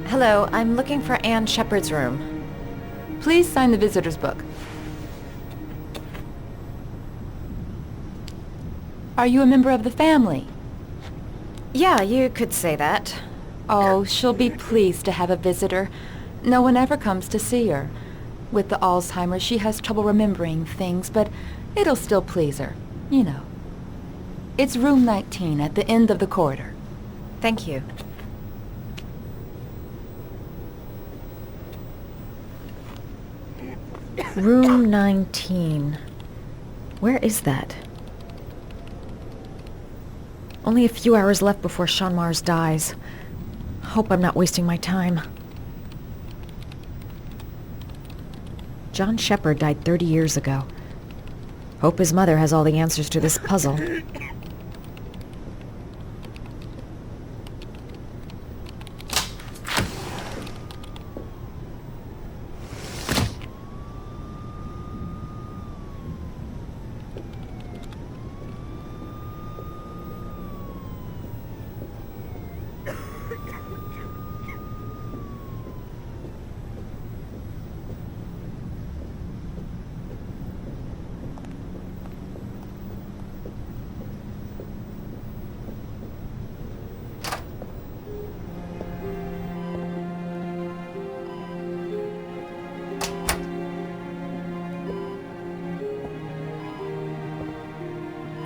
Hello, I'm looking for Anne Shepard's room. Please sign the visitor's book. Are you a member of the family? Yeah, you could say that. Oh, she'll be pleased to have a visitor. No one ever comes to see her. With the Alzheimer's, she has trouble remembering things, but it'll still please her, you know. It's room 19 at the end of the corridor. Thank you. Room 19. Where is that? Only a few hours left before Sean Mars dies. Hope I'm not wasting my time. John Shepard died 30 years ago. Hope his mother has all the answers to this puzzle.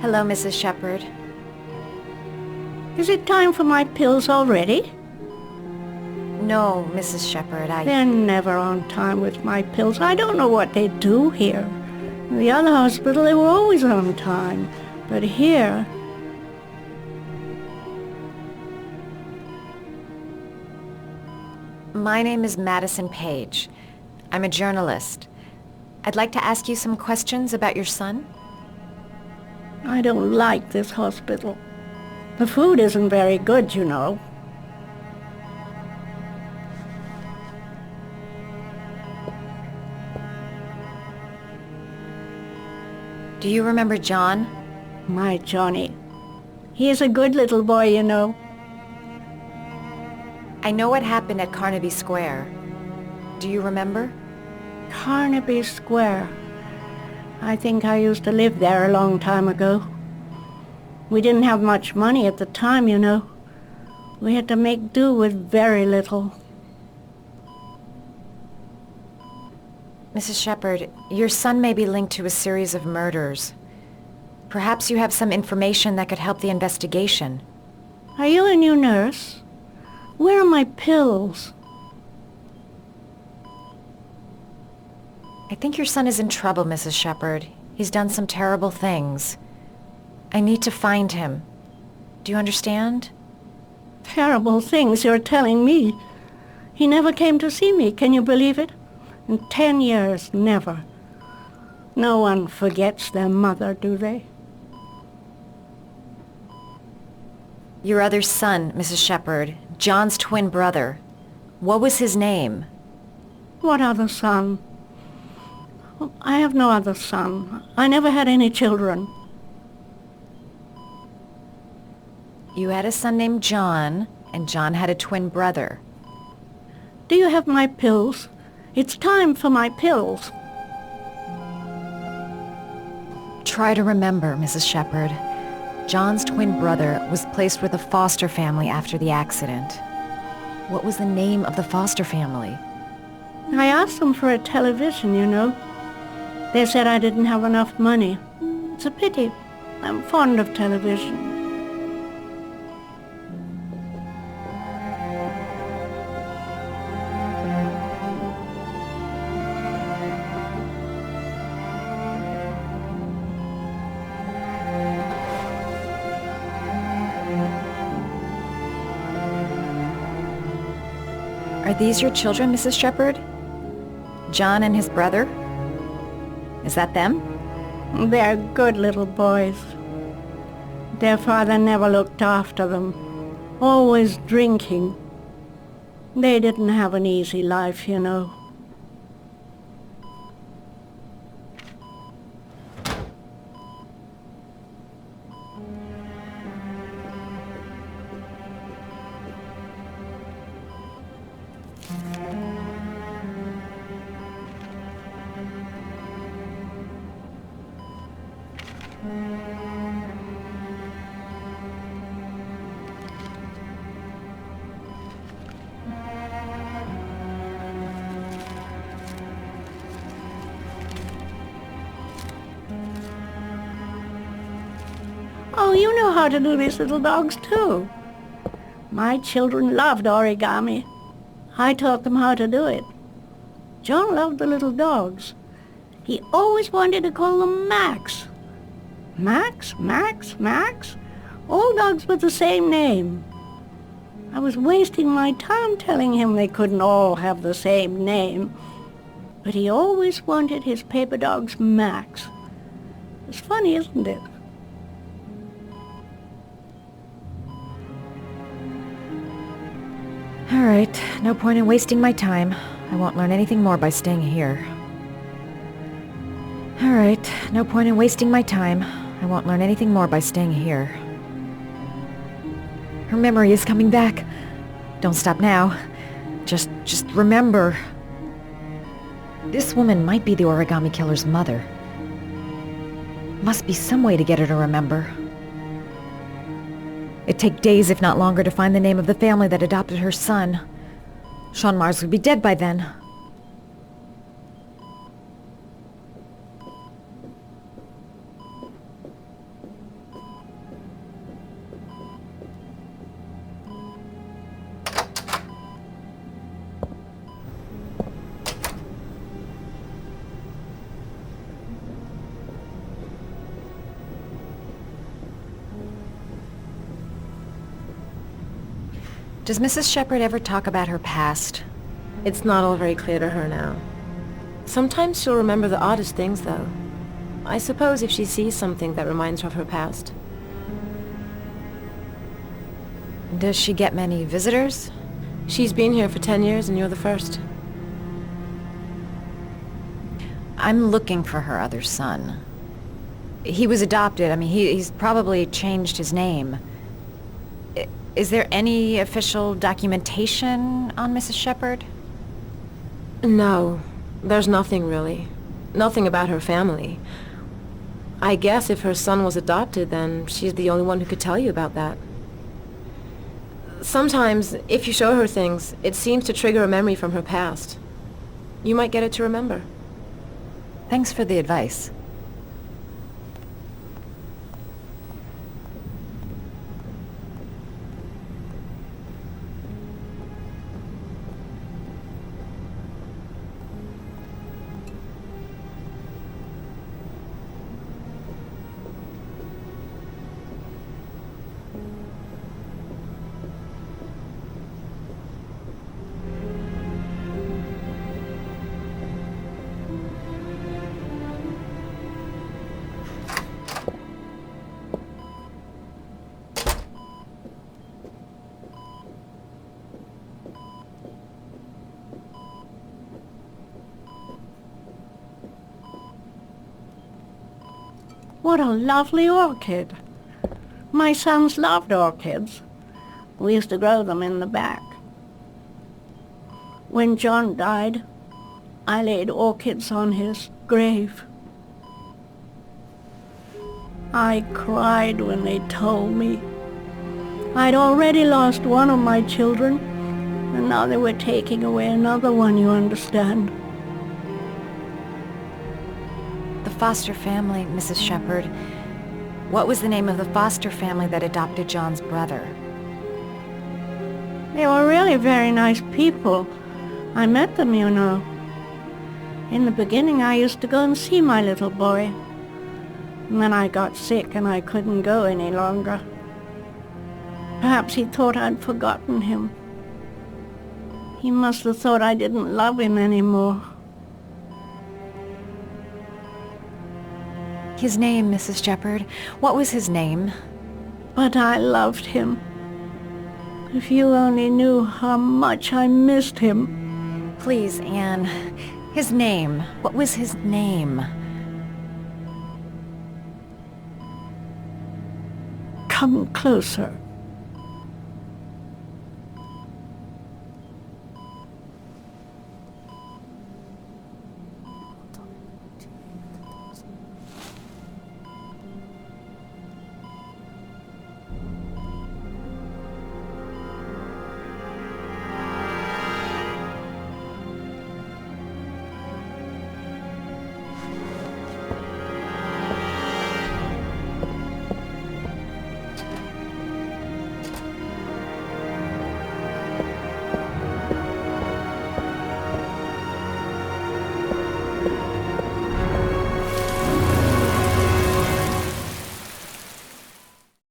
Hello, Mrs. Shepard. Is it time for my pills already? No, Mrs. Shepard, They're never on time with my pills. I don't know what they do here. In the other hospital, they were always on time. But here... My name is Madison Page. I'm a journalist. I'd like to ask you some questions about your son. I don't like this hospital. The food isn't very good, you know. Do you remember John? My Johnny. He is a good little boy, you know. I know what happened at Carnaby Square. Do you remember? Carnaby Square. I think I used to live there a long time ago. We didn't have much money at the time, you know. We had to make do with very little. Mrs. Shepard, your son may be linked to a series of murders. Perhaps you have some information that could help the investigation. Are you a new nurse? Where are my pills? I think your son is in trouble, Mrs. Shepard. He's done some terrible things. I need to find him. Do you understand? Terrible things you're telling me. He never came to see me, can you believe it? In 10 years, never. No one forgets their mother, do they? Your other son, Mrs. Shepard, John's twin brother. What was his name? What other son? I have no other son. I never had any children. You had a son named John, and John had a twin brother. Do you have my pills? It's time for my pills. Try to remember, Mrs. Shepard. John's twin brother was placed with a foster family after the accident. What was the name of the foster family? I asked them for a television, you know. They said I didn't have enough money. It's a pity. I'm fond of television. Are these your children, Mrs. Shepard? John and his brother? Is that them? They're good little boys. Their father never looked after them. Always drinking. They didn't have an easy life, you know. Oh, you know how to do these little dogs, too. My children loved origami. I taught them how to do it. John loved the little dogs. He always wanted to call them Max. Max, Max, Max? All dogs with the same name. I was wasting my time telling him they couldn't all have the same name. But he always wanted his paper dogs Max. It's funny, isn't it? All right, no point in wasting my time. I won't learn anything more by staying here. All right, no point in wasting my time. I won't learn anything more by staying here. Her memory is coming back. Don't stop now. Just remember. This woman might be the origami killer's mother. Must be some way to get her to remember. It'd take days, if not longer, to find the name of the family that adopted her son. Sean Mars would be dead by then. Does Mrs. Shepherd ever talk about her past? It's not all very clear to her now. Sometimes she'll remember the oddest things, though. I suppose if she sees something that reminds her of her past. Does she get many visitors? She's been here for 10 years and you're the first. I'm looking for her other son. He was adopted. I mean, he's probably changed his name. Is there any official documentation on Mrs. Shepherd? No, there's nothing really. Nothing about her family. I guess if her son was adopted, then she's the only one who could tell you about that. Sometimes, if you show her things, it seems to trigger a memory from her past. You might get it to remember. Thanks for the advice. What a lovely orchid. My sons loved orchids. We used to grow them in the back. When John died, I laid orchids on his grave. I cried when they told me. I'd already lost one of my children, and now they were taking away another one, you understand. The foster family, Mrs. Shepherd. What was the name of the foster family that adopted John's brother? They were really very nice people. I met them, you know. In the beginning, I used to go and see my little boy. And then I got sick and I couldn't go any longer. Perhaps he thought I'd forgotten him. He must have thought I didn't love him anymore. His name, Mrs. Shepherd. What was his name? But I loved him. If you only knew how much I missed him. Please, Anne. His name. What was his name? Come closer.